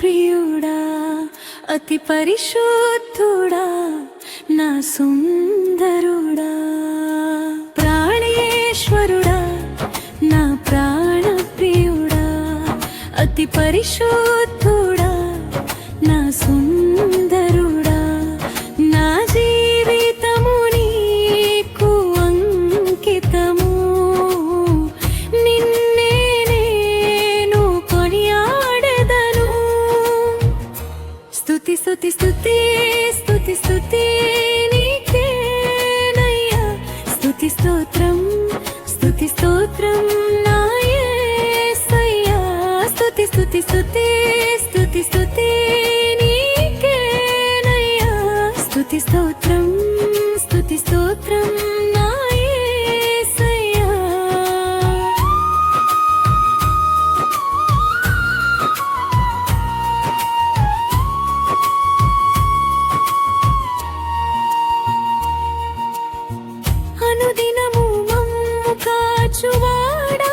ప్రియుడా అతి పరిశుద్ధుడా నా సుందరుడా ప్రాణేశ్వరుడా నా ప్రాణ ప్రియుడా అతి పరిశుద్ధుడా నా సుందరుడా నా జీవితము నీకు అంకితము నిన్నే నేను కొనియాడెదను స్తుతి స్తుతి స్తుతి స్తుతి స్తుతి నీకేనయ్యా స్తుతి స్తోత్రం స్తుతి స్తోత్రం నా యేసయ్యా స్తుతి స్తుతి స్తుతి స్తుతి స్తుతి నీకేనయ్యా స్తుతి స్తోత్రం స్తుతి స్తోత్రం నా యేసయ్యా అనుదినము మమ్ము కాచువాడా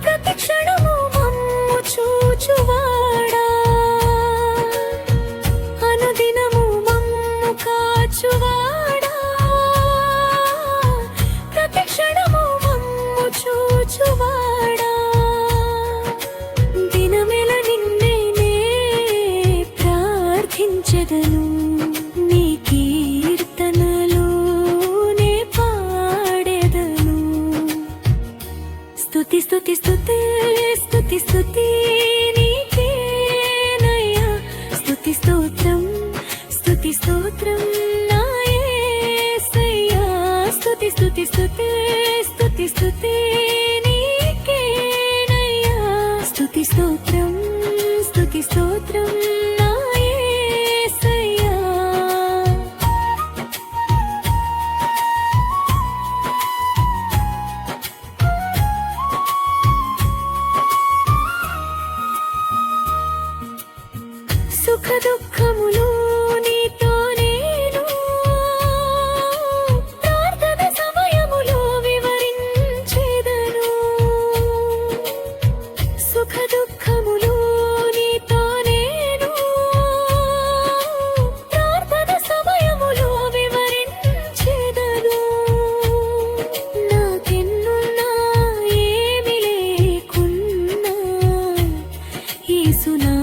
ప్రతి క్షణము మమ్ము చూచువాడా అనుదినము మమ్ము కాచువాడా ప్రతి క్షణము మమ్ము చూచువాడా దినమెల నిన్నే నే ప్రార్థించెదను నీ కీర్తనలు నే పాడెదను స్తుతి స్తుతి స్తుతి స్తుతి స్తుతి నీకేనయ్యా స్తుతి స్తోత్రం స్తుతి స్తోత్రం నా యేసయ్యా స్తుతి స్తుతి స్తుతి స్తుతి స్తుతి నీకేనయ్యా స్తుతి స్తోత్రం స్తుతి స్తోత్రం నా యేసయ్యా సుఖ దుఃఖములు నీతో నేను ప్రార్థన సమయములో వివరించెదను సుఖ దుఃఖములు నీతో నేను ప్రార్థన సమయములో వివరించెదను నాకెన్నున్నా ఏమి లేకున్నా యేసునా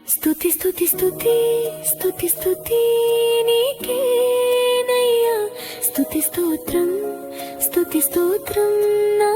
స్తుతి స్తుతి స్తుతి స్తుతి స్తుతి నీకేనయ్యా స్తుతి స్తోత్రం స్తుతి స్తోత్రం నా